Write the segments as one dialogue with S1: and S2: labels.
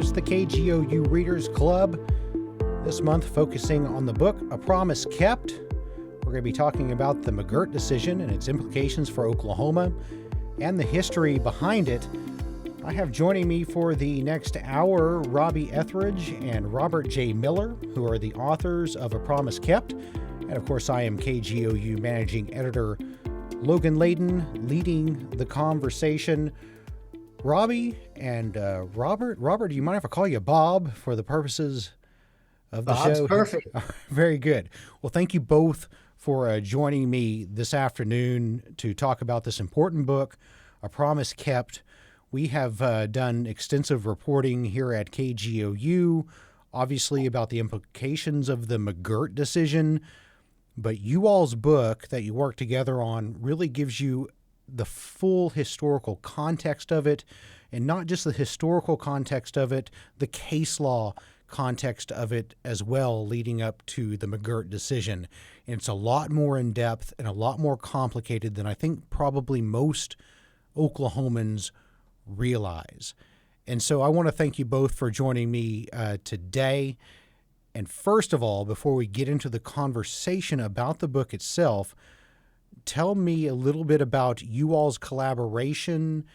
S1: It's the KGOU Readers Club. This month focusing on the book, A Promise Kept. We're going to be talking about the McGirt decision and its implications for Oklahoma and the history behind it. I have joining me for the next hour Robbie Etheridge and Robert J. Miller, who are the authors of A Promise Kept. And of course, I am KGOU Managing Editor Logan Layden, leading the conversation. Robbie and Robert, do you mind if I call you Bob for the purposes of the show?
S2: Bob's perfect.
S1: Very good. Well, thank you both for joining me this afternoon to talk about this important book, A Promise Kept. We have done extensive reporting here at KGOU, obviously about the implications of the McGirt decision, but you all's book that you work together on really gives you the full historical context of it, and not just the historical context of it, the case law context of it as well, leading up to the McGirt decision. And it's a lot more in depth and a lot more complicated than I think probably most Oklahomans realize. And so I want to thank you both for joining me today. And first of all, before we get into the conversation about the book itself, tell me a little bit about you all's collaboration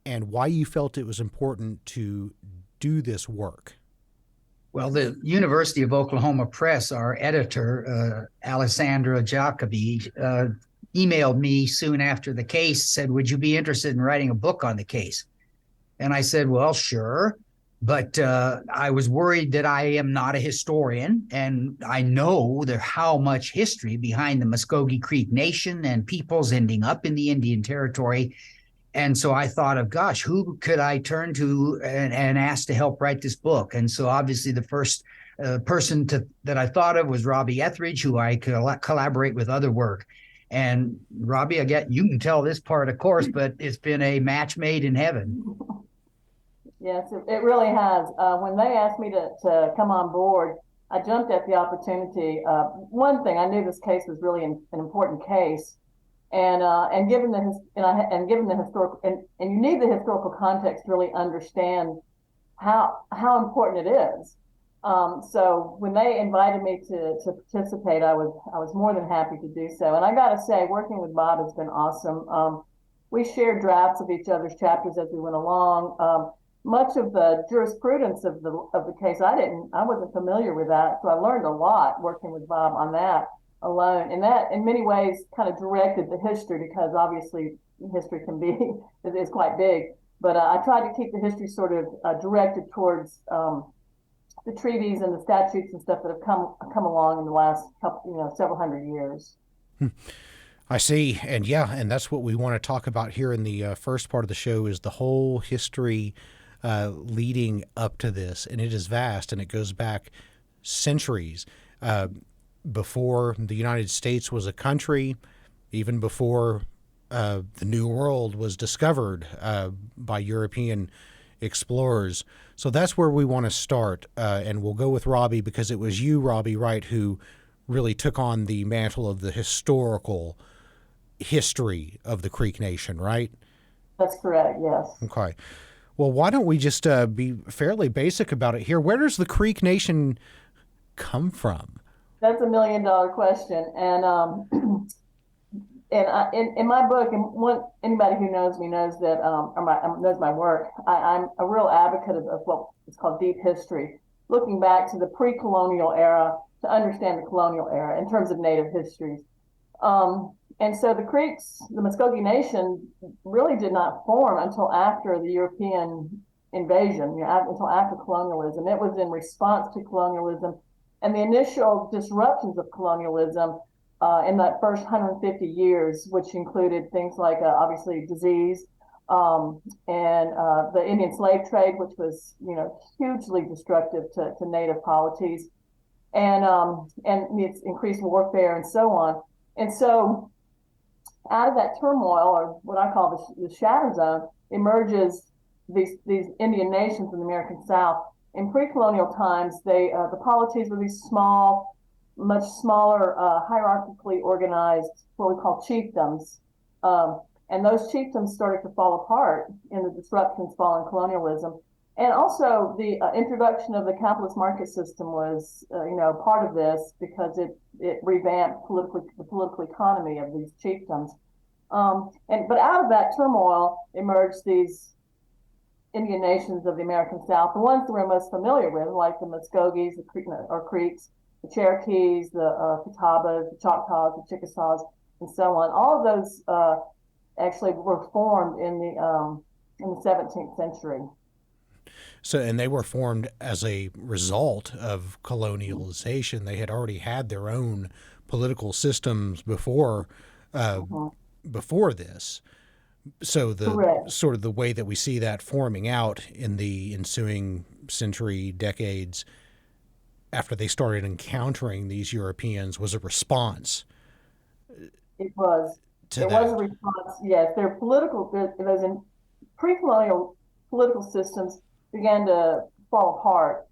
S1: and why you felt it was important to do this work.
S2: Well, the University of Oklahoma Press, our editor, Alessandra Jacobi, emailed me soon after the case, said, "Would you be interested in writing a book on the case?" And I said, well, sure. But I was worried that I am not a historian, and I know how much history behind the Muscogee Creek Nation and peoples ending up in the Indian Territory. And so I thought of, gosh, who could I turn to and ask to help write this book? And so obviously the first person that I thought of was Robbie Etheridge, who I collaborate with other work. And Robbie, you can tell this part, of course, but it's been a match made in heaven.
S3: Yes, it really has. When they asked me to come on board, I jumped at the opportunity. One thing, I knew this case was really an important case, and given the historical and you need the historical context to really understand how important it is. So when they invited me to participate, I was more than happy to do so. And I got to say, working with Bob has been awesome. We shared drafts of each other's chapters as we went along. Much of the jurisprudence of the case, I wasn't familiar with that, so I learned a lot working with Bob on that alone, and that in many ways kind of directed the history, because obviously history is quite big. But I tried to keep the history sort of directed towards the treaties and the statutes and stuff that have come along in the last several hundred years.
S1: I see, and that's what we want to talk about here in the first part of the show, is the whole history leading up to this, and it is vast, and it goes back centuries before the United States was a country, even before the New World was discovered by European explorers. So that's where we want to start, and we'll go with Robbie, because it was you, Robbie, right, who really took on the mantle of the historical history of the Creek Nation, right?
S3: That's correct, yes.
S1: Okay. Well, why don't we just be fairly basic about it here? Where does the Creek Nation come from?
S3: That's $1 million question. And in my book, and anybody who knows me knows that, knows my work, I'm a real advocate of what is called deep history, looking back to the pre-colonial era to understand the colonial era in terms of Native histories. And so the Creeks, the Muscogee Nation, really did not form until after the European invasion, until after colonialism. It was in response to colonialism and the initial disruptions of colonialism in that first 150 years, which included things like obviously disease and the Indian slave trade, which was hugely destructive to Native polities, and its increased warfare and so on. And so out of that turmoil, or what I call the shadow zone, emerges these Indian nations in the American South. In pre-colonial times, the polities were these small, much smaller, hierarchically organized, what we call chiefdoms. And those chiefdoms started to fall apart in the disruptions following colonialism. And also the introduction of the capitalist market system was, part of this because it revamped the political economy of these chiefdoms. But out of that turmoil emerged these Indian nations of the American South, the ones that we're most familiar with, like the Muscogees, or Creeks, the Cherokees, the Catawbas, the Choctaws, the Chickasaws, and so on. All of those actually were formed in the 17th century.
S1: So, and they were formed as a result of colonialization. They had already had their own political systems before this. So
S3: Correct.
S1: sort of the way that we see that forming out in the ensuing century, decades, after they started encountering these Europeans, was a response.
S3: It was.
S1: To
S3: It
S1: that.
S3: was a response. Yes, their those pre-colonial political systems began to fall apart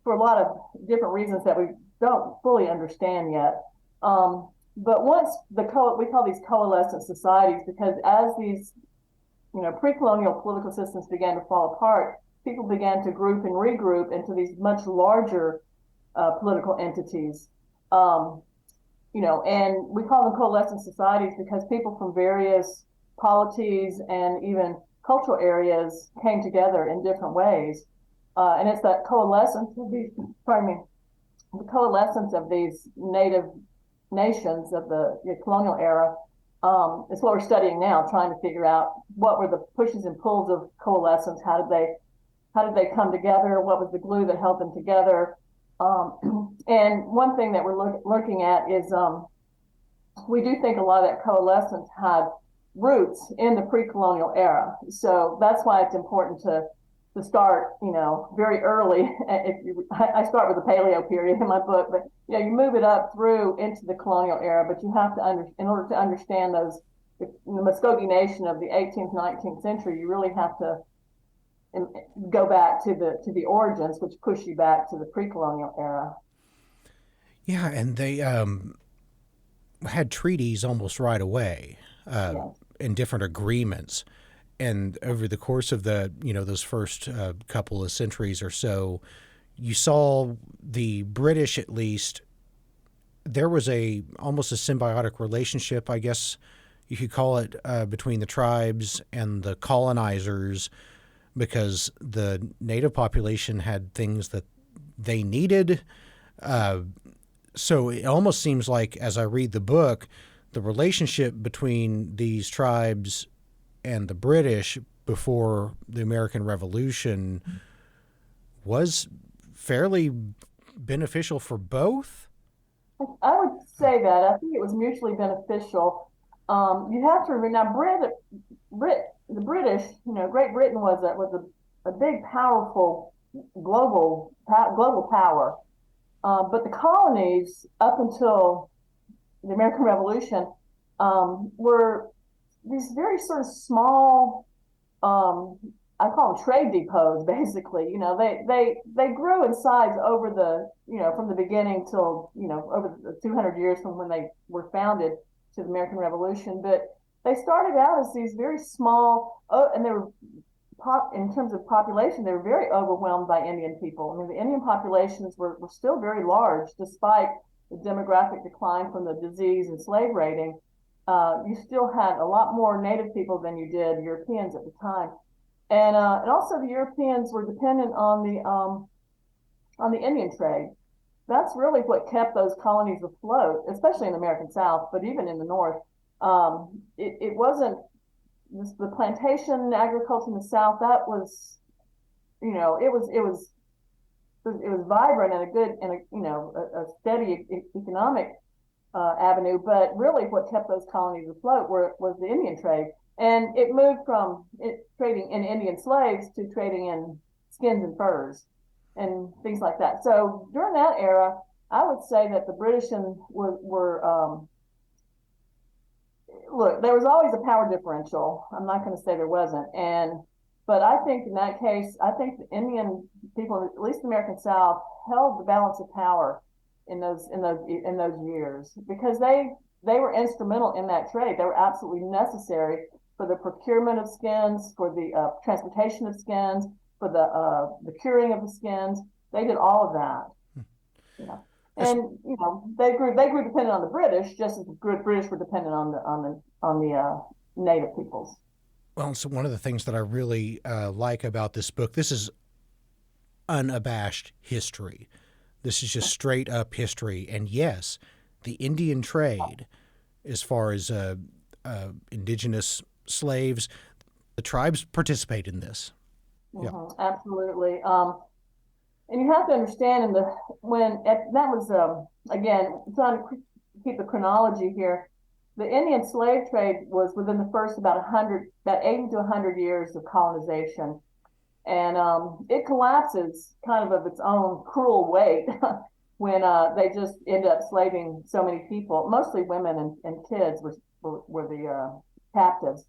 S3: for a lot of different reasons that we don't fully understand yet. But once we call these coalescent societies, because as these, pre-colonial political systems began to fall apart, people began to group and regroup into these much larger political entities. And we call them coalescent societies because people from various polities and even cultural areas came together in different ways. And it's that coalescence of the coalescence of these native nations of the colonial era is what we're studying now, trying to figure out what were the pushes and pulls of coalescence. How did they come together? What was the glue that held them together? And one thing that we're looking at is we do think a lot of that coalescence had roots in the pre-colonial era. So that's why it's important to start, very early. I start with the Paleo period in my book, but you move it up through into the colonial era. But you have to in order to understand the Muscogee Nation of the 18th, 19th century, you really have to go back to the origins, which push you back to the pre-colonial era.
S1: Yeah, and they had treaties almost right away,
S3: Yes.
S1: and different agreements. And over the course of those first couple of centuries or so, you saw the British, at least, there was almost a symbiotic relationship, I guess you could call it, between the tribes and the colonizers, because the native population had things that they needed. So it almost seems like, as I read the book, the relationship between these tribes and the British before the American Revolution was fairly beneficial for both.
S3: I would say that. I think it was mutually beneficial. You have to remember now, the British, Great Britain was a big, powerful global power. But the colonies, up until the American Revolution, were these very sort of small, I call them trade depots, basically. They grew in size over from the beginning till, over the 200 years from when they were founded to the American Revolution. But they started out as these very small, and they were, in terms of population, they were very overwhelmed by Indian people. I mean, the Indian populations were still very large, despite the demographic decline from the disease and slave raiding. You still had a lot more native people than you did Europeans at the time, and also the Europeans were dependent on the Indian trade. That's really what kept those colonies afloat, especially in the American South, but even in the North. It wasn't the plantation agriculture in the South. That was, it was vibrant and a good and a steady economic avenue, but really what kept those colonies afloat was the Indian trade. And it moved from trading in Indian slaves to trading in skins and furs and things like that. So during that era, I would say that the British were look, there was always a power differential. I'm not going to say there wasn't. But I think in that case, I think the Indian people, at least the American South, held the balance of power in those years because they were instrumental in that trade. They were absolutely necessary for the procurement of skins, for the transportation of skins, for the curing of the skins. They did all of that, you know. And you know, they grew dependent on the British, just as the British were dependent on the native peoples.
S1: Well, so one of the things that I really like about this book, this is unabashed history. This is just straight up history. And yes, the Indian trade, as far as indigenous slaves, the tribes participate in this.
S3: Mm-hmm, yeah. Absolutely. And you have to understand that was again, trying to keep the chronology here. The Indian slave trade was within the first about 80 to 100 years of colonization. And it collapses kind of its own cruel weight when they just end up slaving so many people, mostly women and kids were the captives.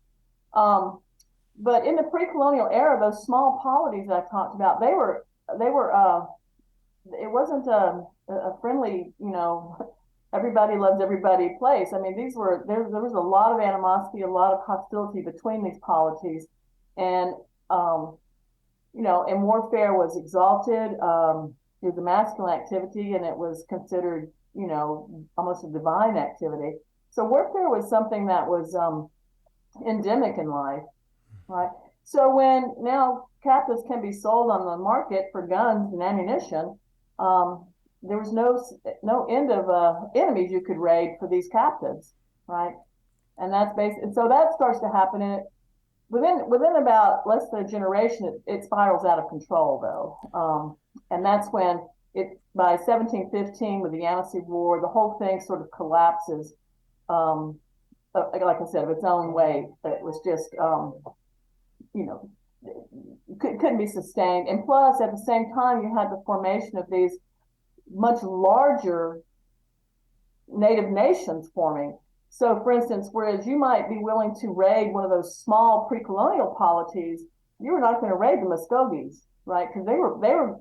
S3: But in the pre-colonial era, those small polities that I talked about, they were it wasn't a friendly, you know, everybody loves everybody place. I mean, there was a lot of animosity, a lot of hostility between these polities, and you know, and warfare was exalted. It was a masculine activity, and it was considered, you know, almost a divine activity. So warfare was something that was endemic in life, right? So when now captives can be sold on the market for guns and ammunition, there was no end of enemies you could raid for these captives, right? And that's and so that starts to happen, and within about less than a generation, it spirals out of control, though, and that's when by 1715 with the Annecy War, the whole thing sort of collapses, like I said, of its own weight. It was just you know, couldn't be sustained. And plus, at the same time, you had the formation of these much larger native nations forming. So, for instance, whereas you might be willing to raid one of those small pre-colonial polities, you were not going to raid the Muscogees, right? Because they were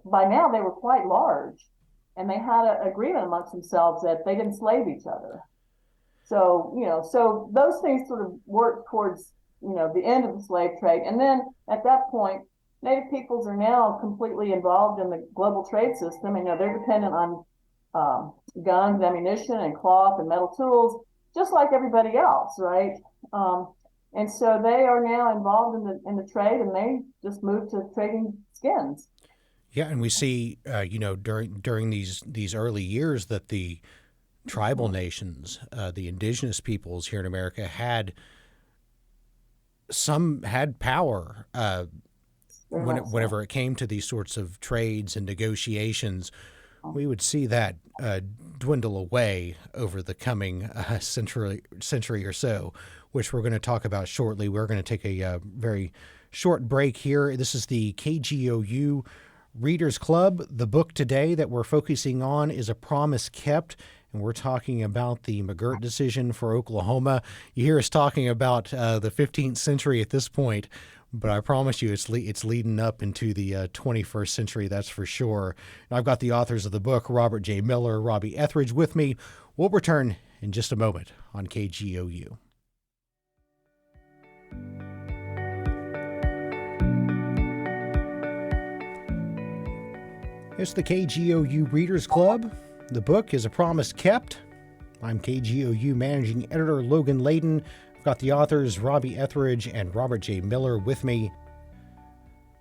S3: by now they were quite large, and they had an agreement amongst themselves that they didn't slave each other. So, you know, so those things sort of work towards, you know, the end of the slave trade. And then at that point, native peoples are now completely involved in the global trade system. And, you know, they're dependent on guns, ammunition, and cloth and metal tools, just like everybody else, right? And so they are now involved in the trade, and they just moved to trading skins.
S1: Yeah, and we see, you know, during these early years that the tribal nations, the indigenous peoples here in America had power whenever it came to these sorts of trades and negotiations. We would see that dwindle away over the coming century or so, which we're going to talk about shortly. We're going to take a very short break here. This is the KGOU Readers Club. The book today that we're focusing on is A Promise Kept, and we're talking about the McGirt decision for Oklahoma. You hear us talking about the 15th century at this point, but I promise you it's leading up into the 21st century, that's for sure. And I've got the authors of the book, Robert J. Miller, Robbie Etheridge, with me. We'll return in just a moment on KGOU. It's the KGOU Readers Club. The book is A Promise Kept. I'm KGOU Managing Editor Logan Layden. I've got the authors Robbie Etheridge and Robert J. Miller with me.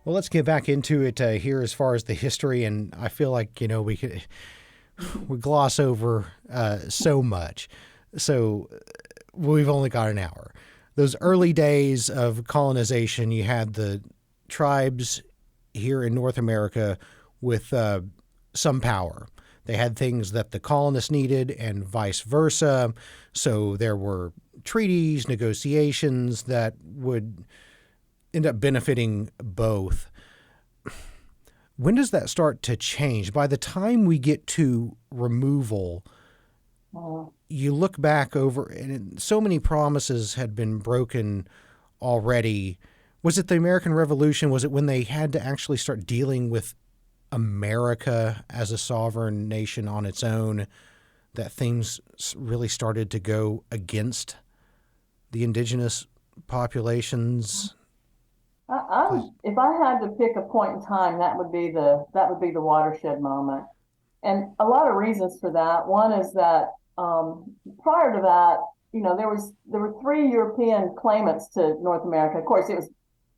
S1: Well, let's get back into it here as far as the history, and I feel like, you know, we gloss over so much. So we've only got an hour. Those early days of colonization, you had the tribes here in North America with some power. They had things that the colonists needed and vice versa. So there were treaties, negotiations that would end up benefiting both. When does that start to change? By the time we get to removal, you look back over, and so many promises had been broken already. Was it the American Revolution? Was it when they had to actually start dealing with America as a sovereign nation on its own that things really started to go against the indigenous populations?
S3: if I had to pick a point in time, that would be the watershed moment, and a lot of reasons for that. One is that prior to that, there were three European claimants to North America. Of course, it was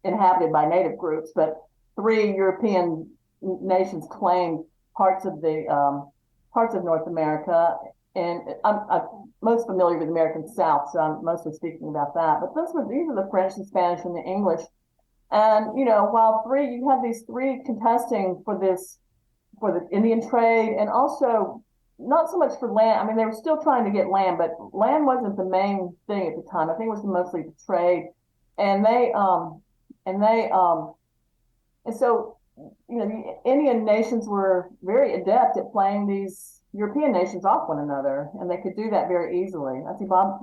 S3: inhabited by native groups, but three European nations claimed parts of North America, and I'm most familiar with the American South, so I'm mostly speaking about that. But these are the French, the Spanish, and the English. And while you have these three contesting for the Indian trade, and also not so much for land. I mean, they were still trying to get land, but land wasn't the main thing at the time. I think it was mostly the trade, and so the Indian nations were very adept at playing these European nations off one another, and they could do that very easily. I see, Bob.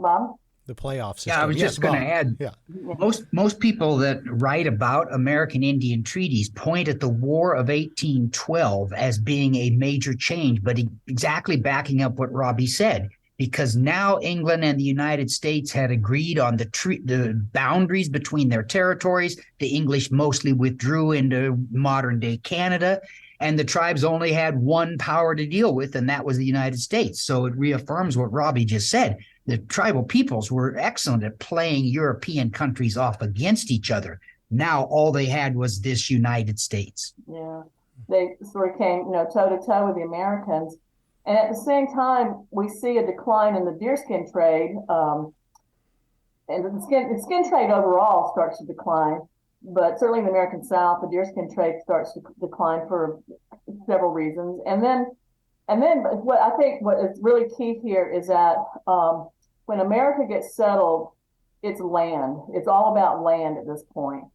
S1: The playoff system.
S2: Yeah, I was just going to add, most people that write about American Indian treaties point at the War of 1812 as being a major change, but exactly backing up what Robbie said, because now England and the United States had agreed on the boundaries between their territories. The English mostly withdrew into modern-day Canada, and the tribes only had one power to deal with, and that was the United States. So it reaffirms what Robbie just said. The tribal peoples were excellent at playing European countries off against each other. Now all they had was this United States.
S3: Yeah, they sort of came, toe to toe with the Americans. And at the same time, we see a decline in the deerskin trade. And the skin trade overall starts to decline. But certainly in the American South, the deerskin trade starts to decline for several reasons. And then what is really key here is that when America gets settled, it's land. It's all about land at this point.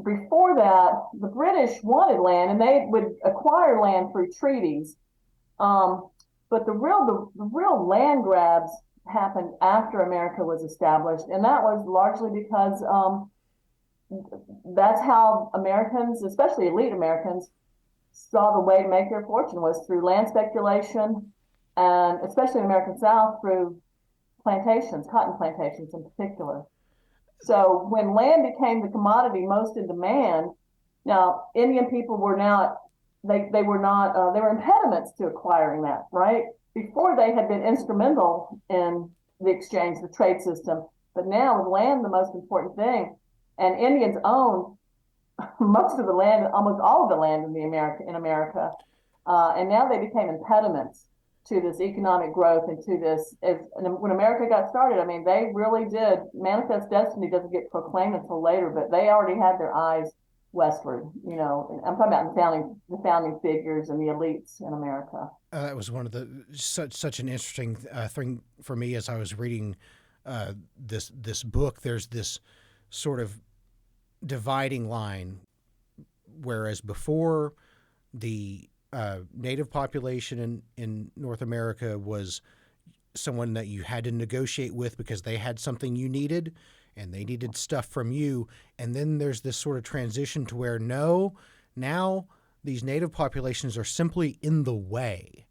S3: Before that, the British wanted land, and they would acquire land through treaties. But the real land grabs happened after America was established, and that was largely because that's how Americans, especially elite Americans, saw the way to make their fortune was through land speculation, and especially in the American South through plantations, cotton plantations in particular. So when land became the commodity most in demand, now Indian people were not, they were impediments to acquiring that, right? Before they had been instrumental in the exchange, the trade system, but now with land the most important thing, and Indians own most of the land, almost all of the land in America, and now they became impediments to this economic growth and to this. When America got started, I mean, they really did. Manifest Destiny doesn't get proclaimed until later, but they already had their eyes westward. I'm talking about the founding figures and the elites in America.
S1: That was one of the such an interesting thing for me as I was reading this book. There's this sort of dividing line, whereas before the native population in North America was someone that you had to negotiate with because they had something you needed and they needed stuff from you. And then there's this sort of transition to where now these native populations are simply in the way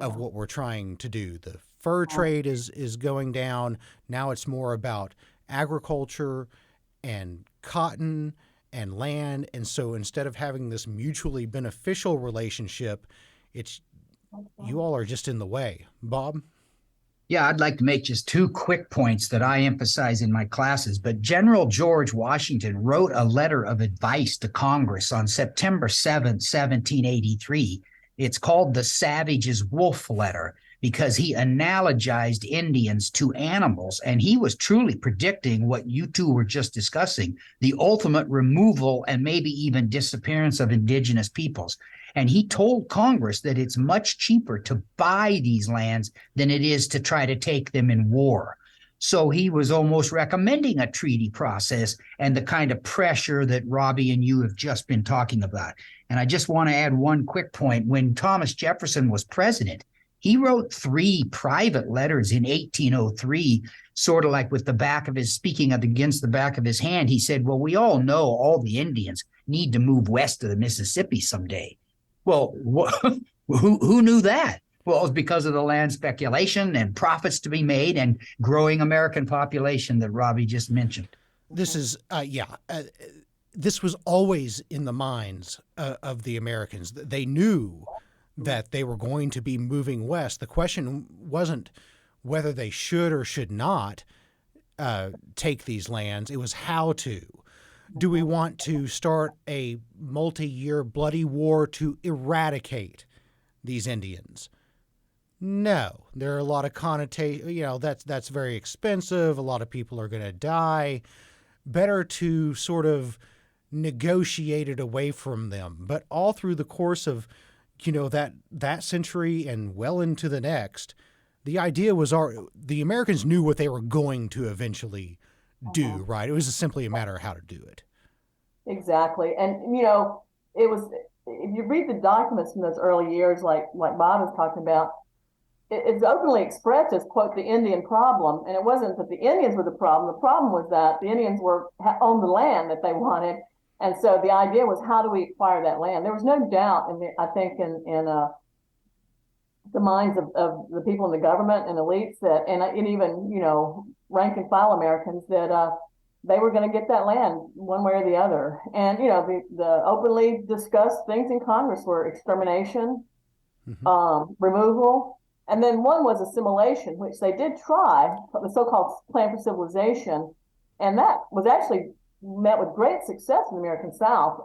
S1: of what we're trying to do. The fur trade is going down. Now it's more about agriculture and cotton and land. And so instead of having this mutually beneficial relationship, it's you all are just in the way. Bob?
S2: Yeah, I'd like to make just two quick points that I emphasize in my classes. But General George Washington wrote a letter of advice to Congress on September 7th, 1783. It's called the Savage's Wolf Letter, because he analogized Indians to animals, and he was truly predicting what you two were just discussing, the ultimate removal and maybe even disappearance of indigenous peoples. And he told Congress that it's much cheaper to buy these lands than it is to try to take them in war. So he was almost recommending a treaty process and the kind of pressure that Robbie and you have just been talking about. And I just want to add one quick point. When Thomas Jefferson was president, he wrote 3 private letters in 1803, sort of like with the back of his, speaking against the back of his hand. He said, well, we all know all the Indians need to move west of the Mississippi someday. Well, who knew that? Well, it was because of the land speculation and profits to be made and growing American population that Robbie just mentioned.
S1: This is, this was always in the minds of the Americans. They knew that they were going to be moving west. The question wasn't whether they should or should not take these lands. It was how to. Do we want to start a multi-year bloody war to eradicate these Indians? No. There are a lot of connotations. That's very expensive. A lot of people are going to die. Better to sort of negotiate it away from them. But all through the course of, that century and well into the next, the idea was the Americans knew what they were going to eventually do, right? It was simply a matter of how to do it.
S3: Exactly. And, it was, if you read the documents from those early years, like Bob was talking about, it's openly expressed as, quote, the Indian problem. And it wasn't that the Indians were the problem. The problem was that the Indians owned the land that they wanted. And so the idea was, how do we acquire that land? There was no doubt, I think, in the minds of the people in the government and elites that, and even, rank and file Americans, that they were going to get that land one way or the other. And, the openly discussed things in Congress were extermination, removal, and then one was assimilation, which they did try, the so-called Plan for Civilization, and that was actually met with great success in the American South.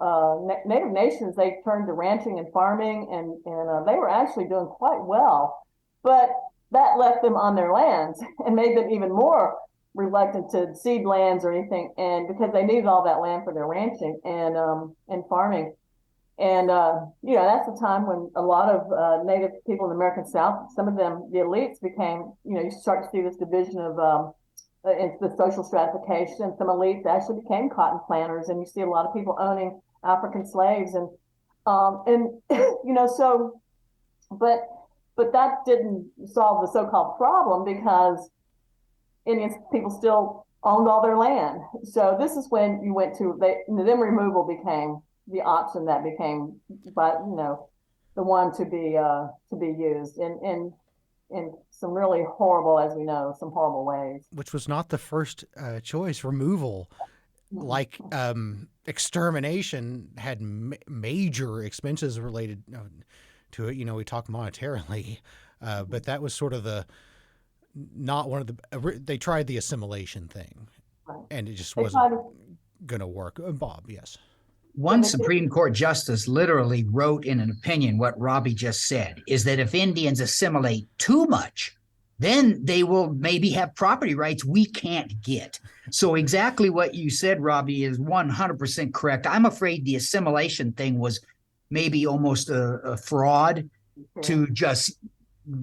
S3: Native nations, they turned to ranching and farming, and they were actually doing quite well. But that left them on their lands and made them even more reluctant to cede lands or anything, and because they needed all that land for their ranching and farming. And, that's the time when a lot of Native people in the American South, some of them, the elites, became, you start to see this division of into the social stratification. Some elites actually became cotton planters, and you see a lot of people owning African slaves. And so, but that didn't solve the so-called problem, because Indian people still owned all their land. So this is when you went to, then removal became the option that became, the one to be used in some really horrible, as we know, some horrible ways.
S1: Which was not the first choice. Removal, like extermination, had major expenses related to it. We talk monetarily, but that was sort of not one of the. They tried the assimilation thing, right, and it just wasn't going to work. Bob, yes.
S2: One Supreme Court justice literally wrote in an opinion what Robbie just said, is that if Indians assimilate too much, then they will maybe have property rights we can't get. So exactly what you said, Robbie, is 100% correct. I'm afraid the assimilation thing was maybe almost a fraud to just,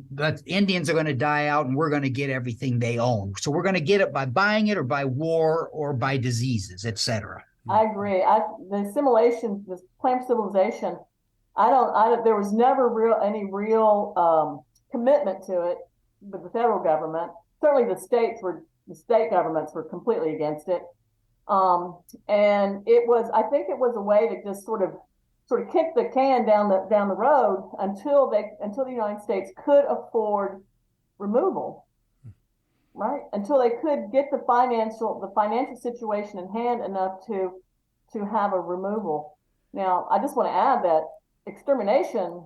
S2: that Indians are going to die out and we're going to get everything they own. So we're going to get it by buying it or by war or by diseases, et cetera.
S3: I agree. The assimilation, this Plan for Civilization, there was never any real commitment to it with the federal government. Certainly the state governments were completely against it. And I think it was a way to just sort of kick the can down the road until the United States could afford removal. Right, until they could get the financial situation in hand enough to have a removal. Now, I just want to add that extermination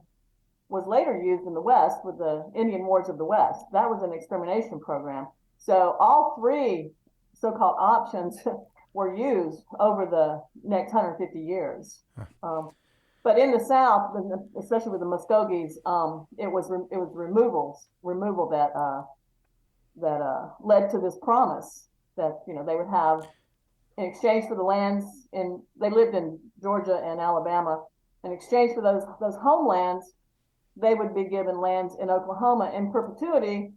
S3: was later used in the West with the Indian Wars of the West. That was an extermination program. So all three so-called options were used over the next 150 years. But in the South, especially with the Muscogees, it was removal that led to this promise that they would have, in exchange for the lands they lived in Georgia and Alabama, in exchange for those homelands, they would be given lands in Oklahoma in perpetuity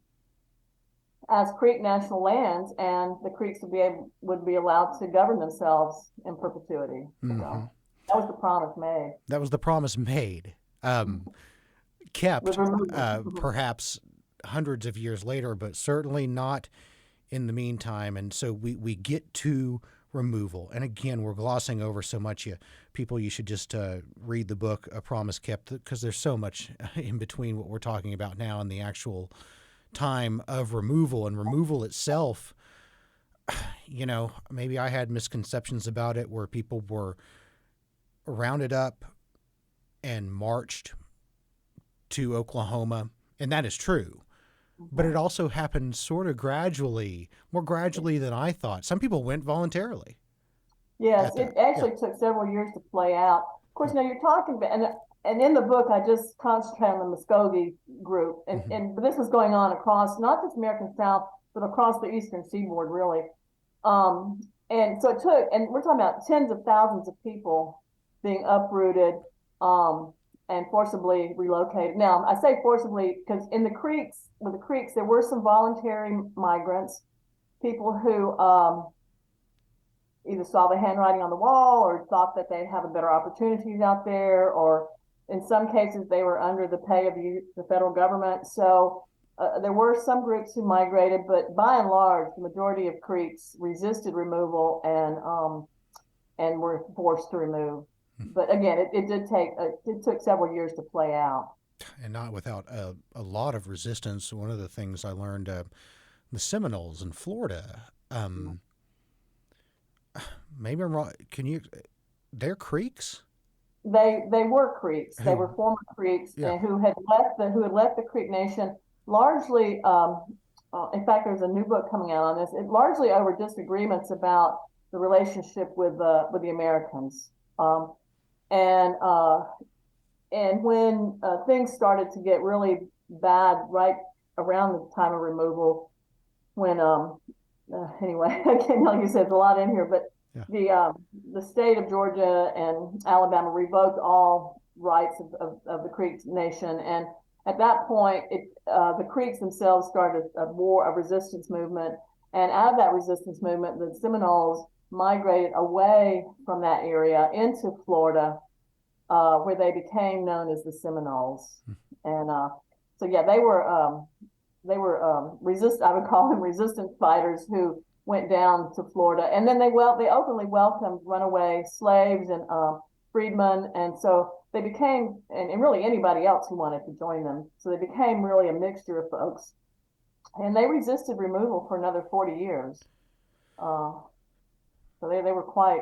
S3: as Creek national lands, and the Creeks would be allowed to govern themselves in perpetuity. Mm-hmm. So that was the promise made.
S1: That was the promise made. Kept, perhaps hundreds of years later, but certainly not in the meantime. And so we get to removal. And again, we're glossing over so much. You should just read the book, A Promise Kept, because there's so much in between what we're talking about now and the actual time of removal. And removal itself, maybe I had misconceptions about it where people were rounded up and marched to Oklahoma, and that is true. But it also happened sort of gradually, more gradually than I thought. Some people went voluntarily.
S3: Yes, it actually took several years to play out. Of course, now you're talking about, and in the book, I just concentrate on the Muscogee group, and this was going on across not just American South, but across the Eastern Seaboard, really. And so it took, and we're talking about tens of thousands of people being uprooted and forcibly relocated. Now, I say forcibly because with the Creeks, there were some voluntary migrants, people who either saw the handwriting on the wall or thought that they'd have better opportunities out there, or in some cases they were under the pay of the federal government. So there were some groups who migrated, but by and large, the majority of Creeks resisted removal and were forced to remove. But again, it took several years to play out.
S1: And not without a lot of resistance. One of the things I learned, the Seminoles in Florida, maybe I'm wrong. They're Creeks?
S3: They were Creeks. They were former Creeks who had left the Creek Nation largely. In fact, there's a new book coming out on this. It largely over disagreements about the relationship with the Americans. And when things started to get really bad right around the time of removal, when anyway, again, like you said, there's a lot in here, but the state of Georgia and Alabama revoked all rights of the Creek Nation, and at that point, the Creeks themselves started a resistance movement, and out of that resistance movement, the Seminoles migrated away from that area into Florida, where they became known as the Seminoles. And so, yeah, they were I would call them resistance fighters who went down to Florida, and then they openly welcomed runaway slaves and freedmen, and so they became, and really anybody else who wanted to join them. So they became really a mixture of folks, and they resisted removal for another 40 years. So they were quite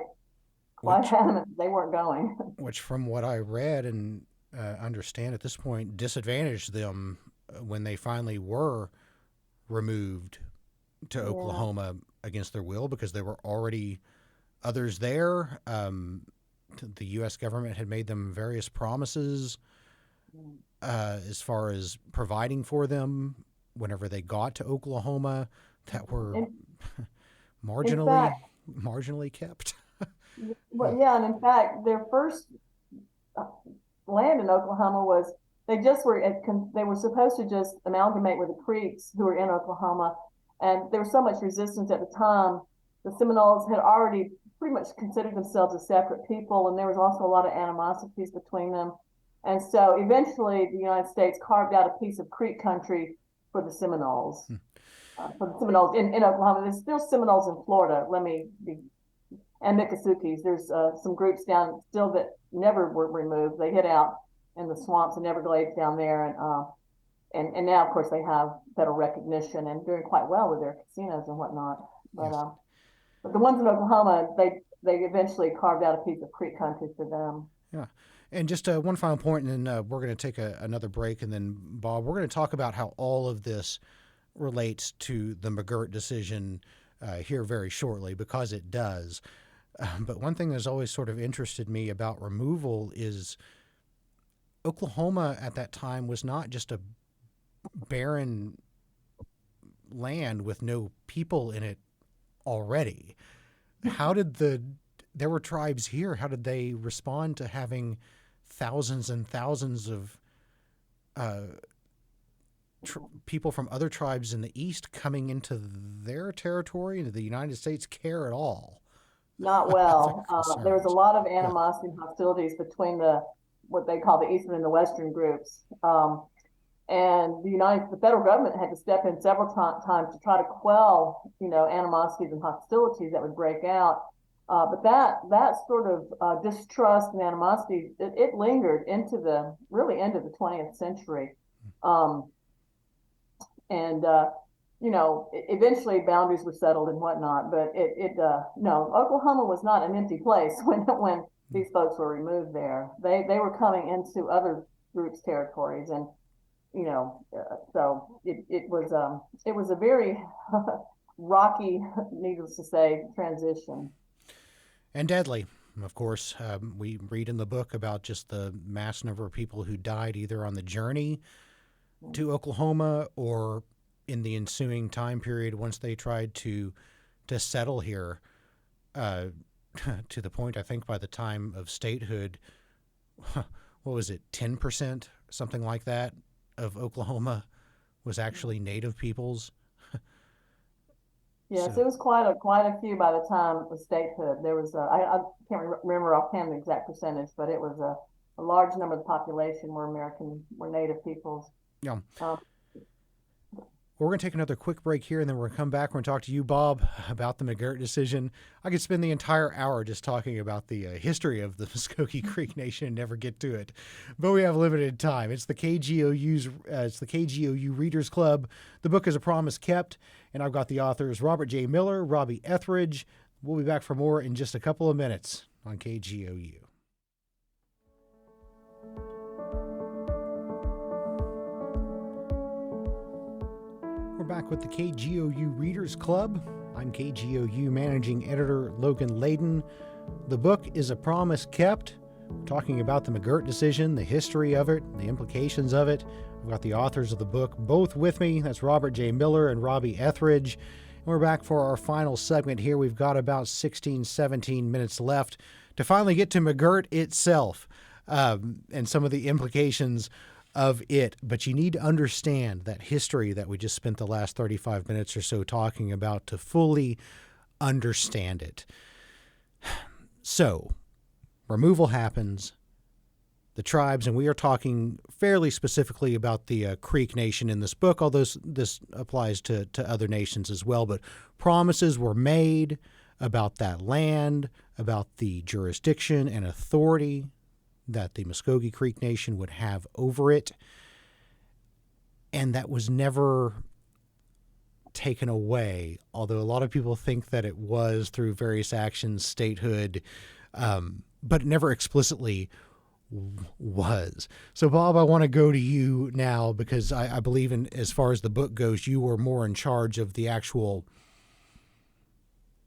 S3: adamant they weren't going.
S1: Which, from what I read and understand at this point, disadvantaged them when they finally were removed to Oklahoma against their will, because there were already others there. The U.S. government had made them various promises as far as providing for them whenever they got to Oklahoma that were marginally kept.
S3: Well, yeah, and in fact, their first land in Oklahoma was they were supposed to just amalgamate with the Creeks who were in Oklahoma, and there was so much resistance at the time. The Seminoles had already pretty much considered themselves a separate people, and there was also a lot of animosities between them. And so eventually the United States carved out a piece of Creek country for the Seminoles. For the Seminoles in Oklahoma. There's still Seminoles in Florida, and Miccosukee. There's some groups down still that never were removed. They hid out in the swamps and Everglades down there, and now of course they have federal recognition and doing quite well with their casinos and whatnot. But the ones in Oklahoma, they eventually carved out a piece of Creek country for them.
S1: Yeah. And just one final point, and then we're going to take another break, and then, Bob, we're going to talk about how all of this relates to the McGirt decision here very shortly, because it does. But one thing that's always sort of interested me about removal is Oklahoma at that time was not just a barren land with no people in it already. How did there were tribes here, how did they respond to having thousands and thousands of people from other tribes in the East coming into their territory, into the United States care at all?
S3: Not well. There was a lot of animosity and hostilities between what they call the Eastern and the Western groups. And the federal government had to step in several times to try to quell, animosities and hostilities that would break out. But that sort of distrust and animosity, it lingered into the 20th century. And eventually boundaries were settled and whatnot, but no, Oklahoma was not an empty place when these folks were removed there. They were coming into other groups' territories, and so it was a very rocky, needless to say, transition.
S1: And deadly, of course. We read in the book about just the mass number of people who died either on the journey to Oklahoma or in the ensuing time period once they tried to settle here, to the point, I think, by the time of statehood, what was it, 10%, something like that, of Oklahoma was actually native peoples.
S3: Yes, so it was quite a few by the time of statehood. There was I can't remember offhand the exact percentage, but it was a large number of the population were native peoples.
S1: Yeah. We're going to take another quick break here, and then we're going to come back. We're going to talk to you, Bob, about the McGirt decision. I could spend the entire hour just talking about the history of the Muscogee Creek Nation and never get to it, but we have limited time. It's the KGOU Readers Club. The book is A Promise Kept, and I've got the authors Robert J. Miller, Robbie Etheridge. We'll be back for more in just a couple of minutes on KGOU. Back with the KGOU Readers Club. I'm KGOU Managing Editor Logan Layden. The book is A Promise Kept. We're talking about the McGirt decision, the history of it, the implications of it. I've got the authors of the book both with me. That's Robert J. Miller and Robbie Etheridge. And we're back for our final segment here. We've got about 16, 17 minutes left to finally get to McGirt itself, and some of the implications of it. But you need to understand that history that we just spent the last 35 minutes or so talking about to fully understand it. So, removal happens. The tribes, and we are talking fairly specifically about the Creek Nation in this book, although this applies to other nations as well, but promises were made about that land, about the jurisdiction and authority that the Muscogee Creek Nation would have over it, and that was never taken away, although a lot of people think that it was through various actions, statehood, but it never explicitly was. So, Bob, I want to go to you now because I believe, in as far as the book goes, you were more in charge of the actual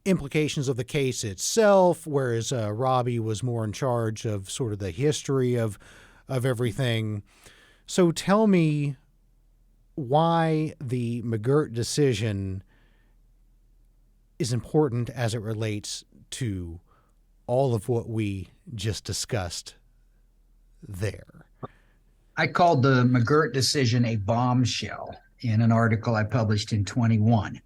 S1: implications of the case itself, whereas Robbie was more in charge of sort of the history of everything. So tell me why the McGirt decision is important as it relates to all of what we just discussed there.
S2: I called the McGirt decision a bombshell in an article I published in 21.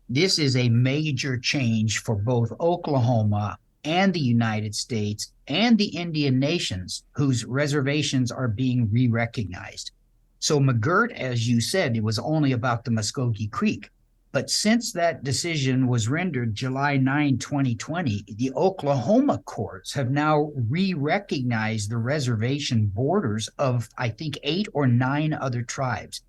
S2: This is a major change for both Oklahoma and the United States and the Indian nations whose reservations are being re-recognized. So McGirt, as you said, it was only about the Muscogee Creek. But since that decision was rendered July 9, 2020, the Oklahoma courts have now re-recognized the reservation borders of, I think, 8 or 9 other tribes.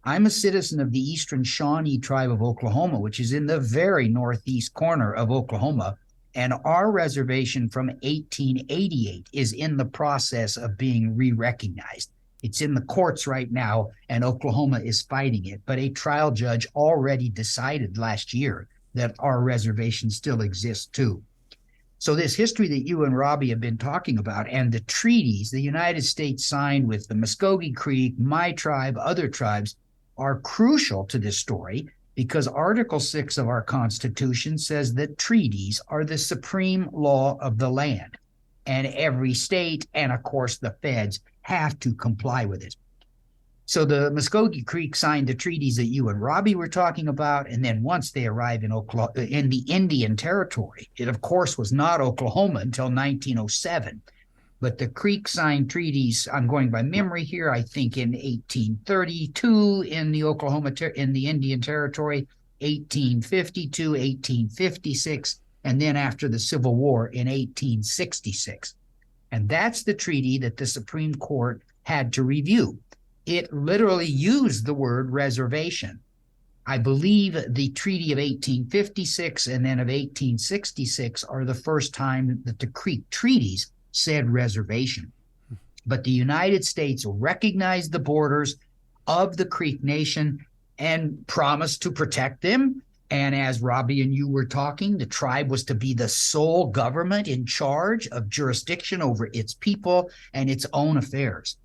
S2: I'm a citizen of the Eastern Shawnee tribe of Oklahoma, which is in the very northeast corner of Oklahoma, and our reservation from 1888 is in the process of being re-recognized. It's in the courts right now, and Oklahoma is fighting it. But a trial judge already decided last year that our reservation still exists too. So this history that you and Robbie have been talking about and the treaties the United States signed with the Muscogee Creek, my tribe, other tribes, are crucial to this story because Article 6 of our Constitution says that treaties are the supreme law of the land, and every state and, of course, the feds have to comply with it. So the Muscogee Creek signed the treaties that you and Robbie were talking about, and then once they arrived in the Indian Territory, it, of course, was not Oklahoma until 1907. But the Creek signed treaties, I'm going by memory here, I think in 1832 in the Indian Territory, 1852, 1856, and then after the Civil War in 1866. And that's the treaty that the Supreme Court had to review. It literally used the word reservation. I believe the Treaty of 1856 and then of 1866 are the first time that the Creek treaties said reservation. But the United States recognized the borders of the Creek Nation and promised to protect them. And as Robbie and you were talking, the tribe was to be the sole government in charge of jurisdiction over its people and its own affairs.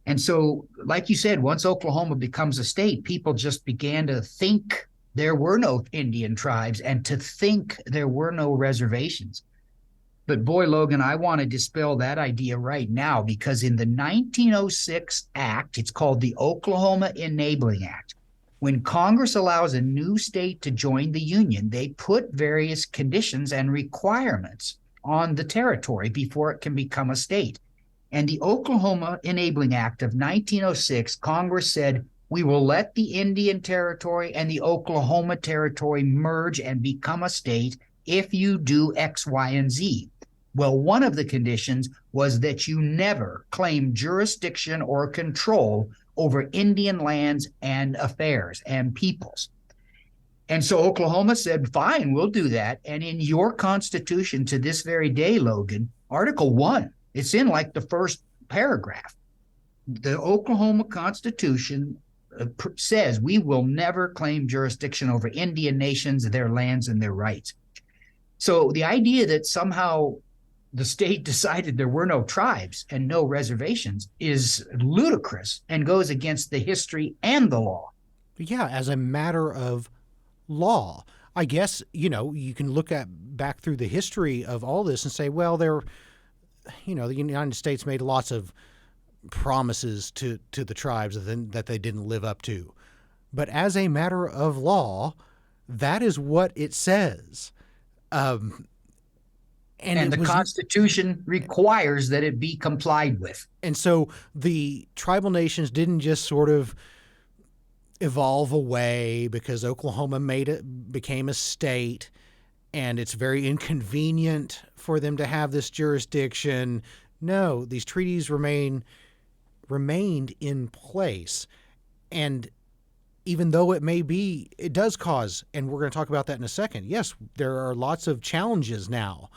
S2: And so, like you said, once Oklahoma becomes a state, people just began to think there were no Indian tribes and to think there were no reservations. But boy, Logan, I want to dispel that idea right now, because in the 1906 Act, it's called the Oklahoma Enabling Act. When Congress allows a new state to join the Union, they put various conditions and requirements on the territory before it can become a state. And the Oklahoma Enabling Act of 1906, Congress said, we will let the Indian Territory and the Oklahoma Territory merge and become a state if you do X, Y, and Z. Well, one of the conditions was that you never claim jurisdiction or control over Indian lands and affairs and peoples. And so Oklahoma said, fine, we'll do that. And in your Constitution to this very day, Logan, Article 1, it's in like the first paragraph. The Oklahoma Constitution says we will never claim jurisdiction over Indian nations, their lands, and their rights. So the idea that somehow the state decided there were no tribes and no reservations is ludicrous and goes against the history and the law.
S1: Yeah, as a matter of law. I guess, you can look back through the history of all this and say, well, the United States made lots of promises to the tribes that they didn't live up to. But as a matter of law, that is what it says. And
S2: the Constitution requires that it be complied with.
S1: And so the tribal nations didn't just sort of evolve away because Oklahoma became a state, and it's very inconvenient for them to have this jurisdiction. No, these treaties remained in place. And even though it does cause, and we're going to talk about that in a second, yes, there are lots of challenges now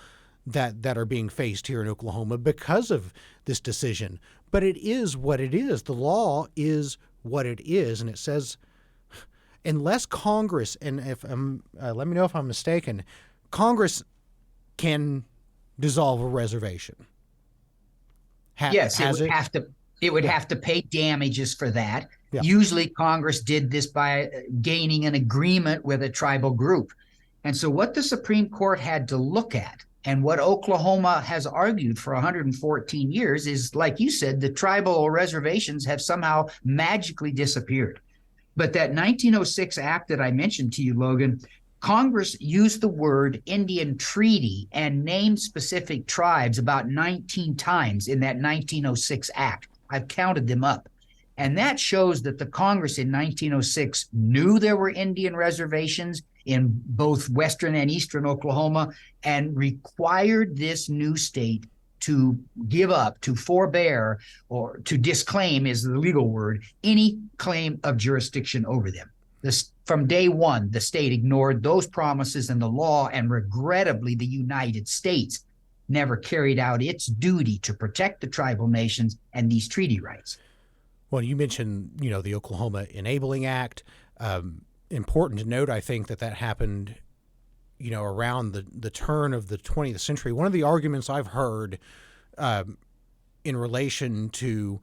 S1: that are being faced here in Oklahoma because of this decision. But it is what it is. The law is what it is, and it says, unless Congress, and if let me know if I'm mistaken, Congress can dissolve a reservation.
S2: Yes, it would have to pay damages for that.
S1: Yeah.
S2: Usually Congress did this by gaining an agreement with a tribal group. And so what the Supreme Court had to look at, and what Oklahoma has argued for 114 years, is, like you said, the tribal reservations have somehow magically disappeared. But that 1906 Act that I mentioned to you, Logan, Congress used the word Indian treaty and named specific tribes about 19 times in that 1906 Act. I've counted them up. And that shows that the Congress in 1906 knew there were Indian reservations in both western and eastern Oklahoma and required this new state to give up, to forbear, or to disclaim is the legal word, any claim of jurisdiction over them. From day one, the state ignored those promises in the law, and regrettably, the United States never carried out its duty to protect the tribal nations and these treaty rights.
S1: Well, you mentioned, the Oklahoma Enabling Act. Important to note, I think, that happened, around the turn of the 20th century. One of the arguments I've heard in relation to,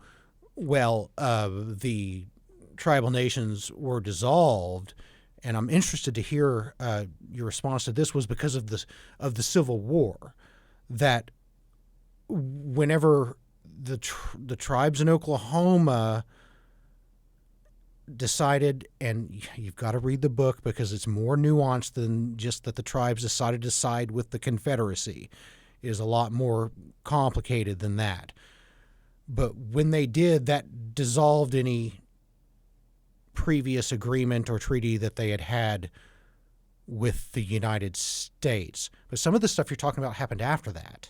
S1: the tribal nations were dissolved, and I'm interested to hear your response to this, was because of the Civil War, that whenever the tribes in Oklahoma decided, and you've got to read the book because it's more nuanced than just that the tribes decided to side with the Confederacy. It is a lot more complicated than that. But when they did, that dissolved any previous agreement or treaty that they had with the United States. But some of the stuff you're talking about happened after that.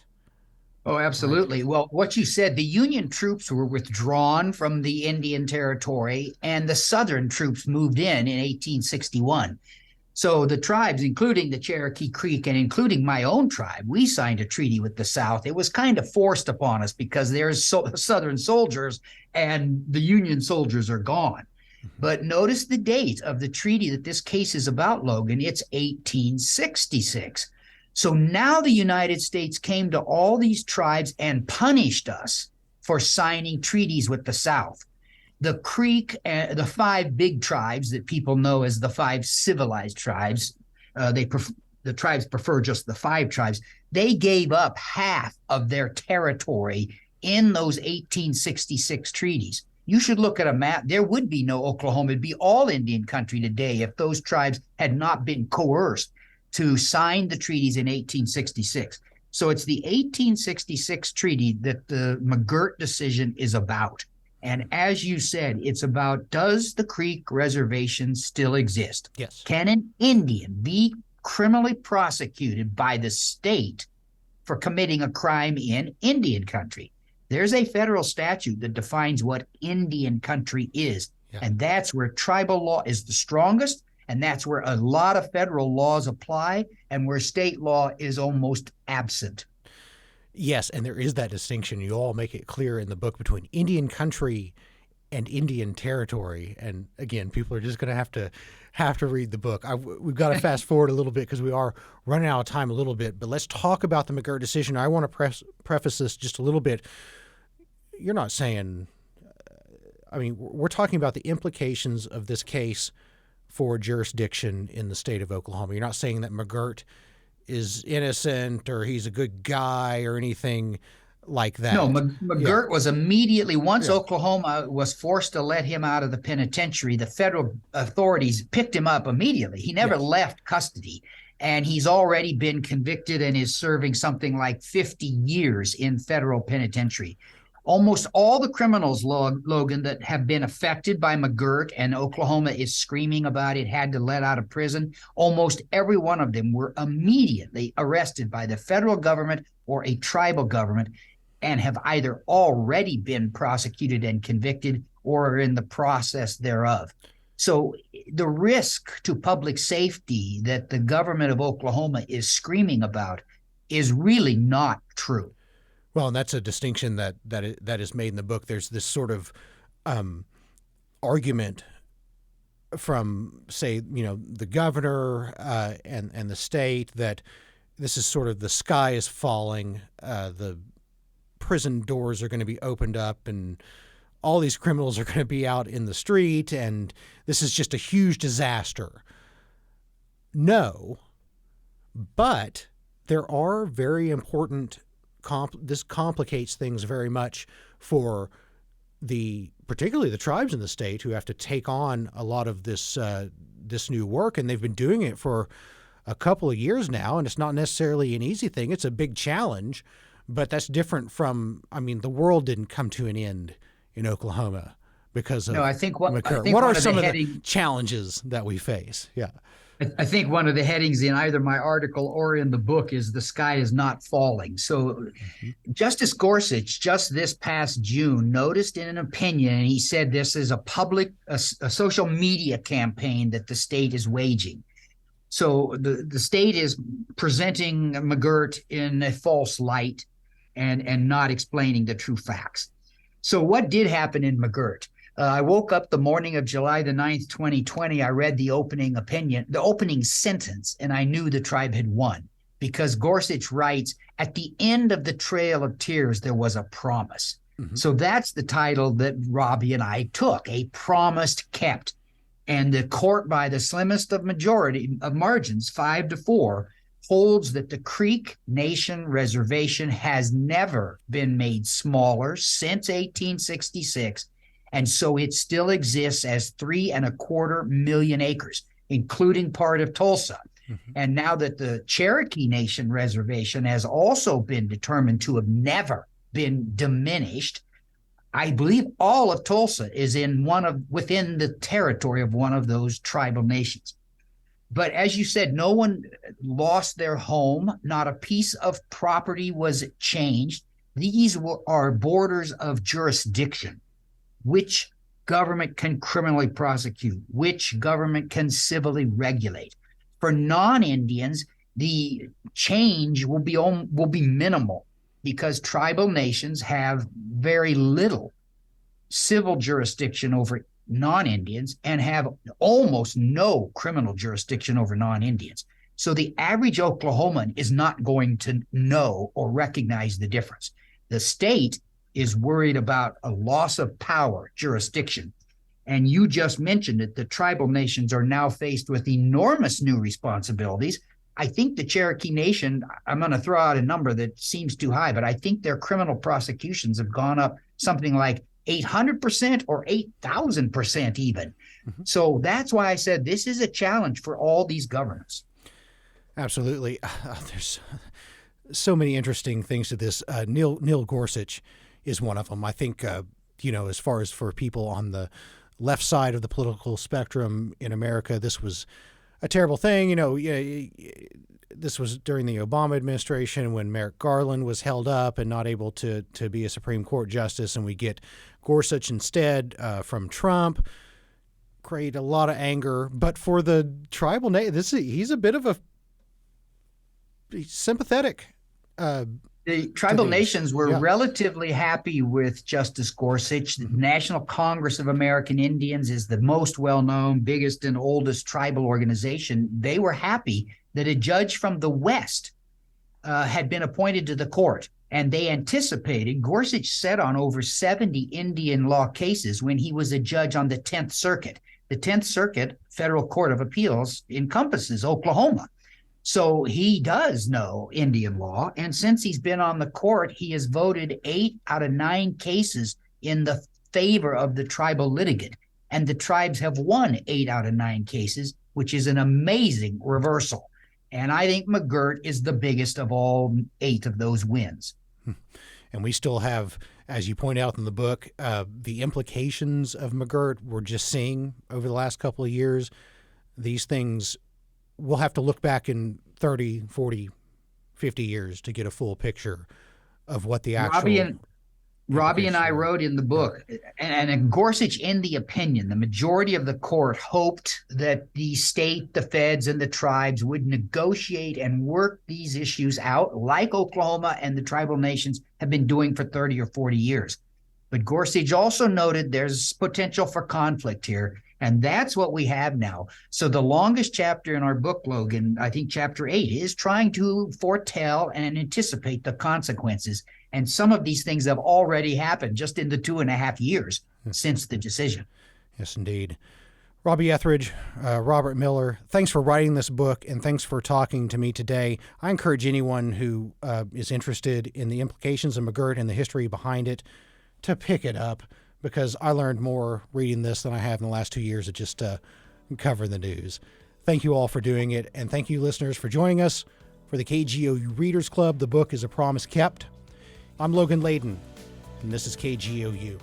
S2: Oh, absolutely.
S1: Right.
S2: Well, what you said, the Union troops were withdrawn from the Indian Territory and the Southern troops moved in 1861. So the tribes, including the Cherokee Creek and including my own tribe, we signed a treaty with the South. It was kind of forced upon us because there's Southern soldiers and the Union soldiers are gone. But notice the date of the treaty that this case is about, Logan. It's 1866. So now the United States came to all these tribes and punished us for signing treaties with the South. The Creek, the five big tribes that people know as the five civilized tribes, the tribes prefer just the five tribes. They gave up half of their territory in those 1866 treaties. You should look at a map. There would be no Oklahoma. It'd be all Indian country today if those tribes had not been coerced to sign the treaties in 1866. So it's the 1866 treaty that the McGirt decision is about. And as you said, it's about, does the Creek Reservation still exist?
S1: Yes.
S2: Can an Indian be criminally prosecuted by the state for committing a crime in Indian country? There's a federal statute that defines what Indian country is. Yeah. And that's where tribal law is the strongest. And that's where a lot of federal laws apply and where state law is almost absent.
S1: Yes, and there is that distinction. You all make it clear in the book between Indian country and Indian territory. And again, people are just going to have to read the book. We've got to fast forward a little bit because we are running out of time a little bit. But let's talk about the McGirt decision. I want to preface this just a little bit. You're not saying, I mean, we're talking about the implications of this case for jurisdiction in the state of Oklahoma. You're not saying that McGirt is innocent or he's a good guy or anything like that.
S2: No, McGirt was immediately, once Oklahoma was forced to let him out of the penitentiary, the federal authorities picked him up immediately. He never left custody, and he's already been convicted and is serving something like 50 years in federal penitentiary. Almost all the criminals, Logan, that have been affected by McGirt, and Oklahoma is screaming about it, had to let out of prison, almost every one of them were immediately arrested by the federal government or a tribal government and have either already been prosecuted and convicted or are in the process thereof. So the risk to public safety that the government of Oklahoma is screaming about is really not true.
S1: Well, and that's a distinction that is made in the book. There's this sort of argument from, say, the governor and the state that this is sort of the sky is falling, the prison doors are going to be opened up, and all these criminals are going to be out in the street, and this is just a huge disaster. No, but there are very important this complicates things very much for particularly the tribes in the state who have to take on a lot of this new work, and they've been doing it for a couple of years now, and it's not necessarily an easy thing. It's a big challenge, but that's different from, the world didn't come to an end in Oklahoma because of McGirt. What are some of the challenges that we face? Yeah.
S2: I think one of the headings in either my article or in the book is "The Sky is Not Falling." So Justice Gorsuch, just this past June, noticed in an opinion, and he said this is a social media campaign that the state is waging. So the state is presenting McGirt in a false light and not explaining the true facts. So what did happen in McGirt? I woke up the morning of July the 9th, 2020. I read the opening sentence, and I knew the tribe had won because Gorsuch writes, at the end of the Trail of Tears, there was a promise. Mm-hmm. So that's the title that Robbie and I took, A Promise Kept. And the court, by the slimmest of margins, 5-4, holds that the Creek Nation Reservation has never been made smaller since 1866. And so it still exists as 3.25 million acres, including part of Tulsa. Mm-hmm. And now that the Cherokee Nation Reservation has also been determined to have never been diminished, I believe all of Tulsa is within the territory of one of those tribal nations. But as you said, no one lost their home. Not a piece of property was changed. These are borders of jurisdiction. Which government can criminally prosecute? Which government can civilly regulate? For non-Indians, the change will be minimal because tribal nations have very little civil jurisdiction over non-Indians and have almost no criminal jurisdiction over non-Indians. So the average Oklahoman is not going to know or recognize the difference. The state is worried about a loss of power, jurisdiction. And you just mentioned it, the tribal nations are now faced with enormous new responsibilities. I think the Cherokee Nation, I'm going to throw out a number that seems too high, but I think their criminal prosecutions have gone up something like 800% or 8,000% even. Mm-hmm. So that's why I said this is a challenge for all these governments.
S1: Absolutely. There's so many interesting things to this. Neil Gorsuch is one of them. I think, as far as for people on the left side of the political spectrum in America, this was a terrible thing. This was during the Obama administration when Merrick Garland was held up and not able to be a Supreme Court justice, and we get Gorsuch instead from Trump. Create a lot of anger. But for the tribal he's a bit of a sympathetic.
S2: The tribal nations were relatively happy with Justice Gorsuch. The National Congress of American Indians is the most well-known, biggest, and oldest tribal organization. They were happy that a judge from the West had been appointed to the court, and they anticipated. Gorsuch sat on over 70 Indian law cases when he was a judge on the 10th Circuit. The 10th Circuit Federal Court of Appeals encompasses Oklahoma. So he does know Indian law, and since he's been on the court, he has voted 8 out of 9 cases in the favor of the tribal litigant, and the tribes have won 8 out of 9 cases, which is an amazing reversal. And I think McGirt is the biggest of all 8 of those wins.
S1: And we still have, as you point out in the book, the implications of McGirt we're just seeing over the last couple of years. These things, we'll have to look back in 30, 40, 50 years to get a full picture of what the actual...
S2: Robbie and I wrote in the book, and Gorsuch, in the opinion, the majority of the court hoped that the state, the feds, and the tribes would negotiate and work these issues out like Oklahoma and the tribal nations have been doing for 30 or 40 years. But Gorsuch also noted there's potential for conflict here, and that's what we have now. So the longest chapter in our book, Logan, I think chapter 8, is trying to foretell and anticipate the consequences. And some of these things have already happened just in the 2.5 years since the decision.
S1: Yes, indeed. Robbie Etheridge, Robert Miller, thanks for writing this book, and thanks for talking to me today. I encourage anyone who is interested in the implications of McGirt and the history behind it to pick it up, because I learned more reading this than I have in the last 2 years of just covering the news. Thank you all for doing it, and thank you, listeners, for joining us for the KGOU Readers Club. The book is a promise kept. I'm Logan Layden, and this is KGOU.